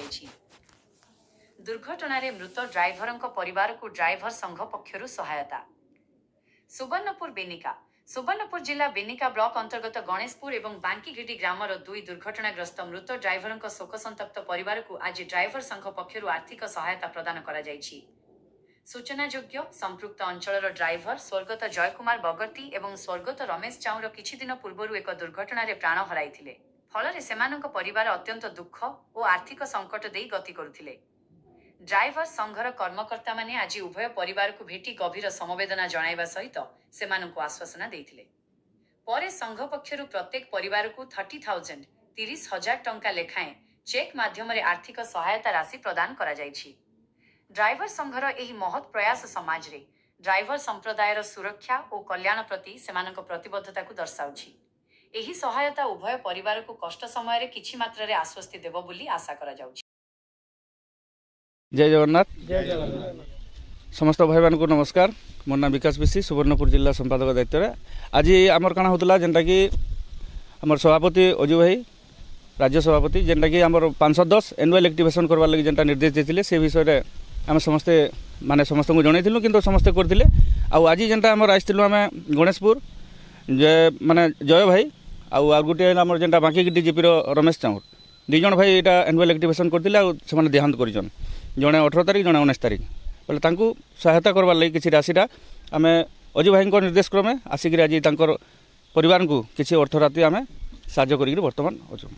जाइछि। दुर्घटना रे मृत ड्राइवर परिवार को ड्राइवर संघ पक्षरु सहायता। सुवर्णपुर जिला बेनिका ब्लॉक अंतर्गत गणेशपुर एवं बांकीघिटी ग्रामर 2 दुर्घटनाग्रस्त मृत ड्राइवर शोक संतप्त परिवार को आज ड्राइवर संघ पक्षरु आर्थिक सहायता प्रदान करा जाइछि। सूचनायोग्य संपृक्त अंचल ड्राइवर स्वर्गत जयकुमार बगर्ती एवं स्वर्गत रमेश चाउर किछि दिन पूर्व एक दुर्घटना रे प्राण हराइथिले। फल सेमानक परिवार अत्यंत दुख और आर्थिक संकट देई गति करुथिले। ड्राइवर संघर कर्मकर्ता माने आज उभय परिवार को भेटी गभीर समवेदना जणाइबा सहित सेमानकु आश्वासना देइथिले। परे संघ पक्षरु प्रत्येक परिवार को 30,000 टंका लेखाएं चेक माध्यम रे आर्थिक सहायता राशि प्रदान करा जाइछि। ड्राइवर संघर एही महत् प्रयास समाज रे ड्राइवर संप्रदायर सुरक्षा और कल्याण प्रति सेमानक प्रतिबद्धता को दर्शाउछि। एही सहायता उभय परिवार को कष्ट समय रे किछि मात्रा रे आश्वस्ति देबो बोली आशा करा जाउछि। जय जगन्नाथ। समस्त भाई मान को नमस्कार। मोर नाम विकास बेसी, सुवर्णपुर जिला संपादक दायित्व। आज आमर काना होतला जेनटा कि आमर सभापति अजू भाई राज्य सभापति जेनटा कि आमर 510 एनुअल एक्टिवेशन करवार लगी जेनटा निर्देश देथिले से विषय रे आम समस्ते माने समस्त को जणैथिलु किंतु समस्ते करथिले। आ आज जेनटा आमर आइथिलु आमे गणेशपुर माने जय भाई आ गुटे आमर जेनटा बांकीघिटी जीपी रमेश चाउर 2 जण भाई एटा एनुअल एक्टिवेशन करथिले आ सेमाने देहांत करिजन। जड़े 18 तारिख जड़े 19 तारिख बोले तांकु सहायता करवार लगी किसी राशिटा आम अजू भाई निर्देश क्रमे आसिक आज परिवार को किसी अर्थ राशि आम साहय कर बर्तमान अच्छु।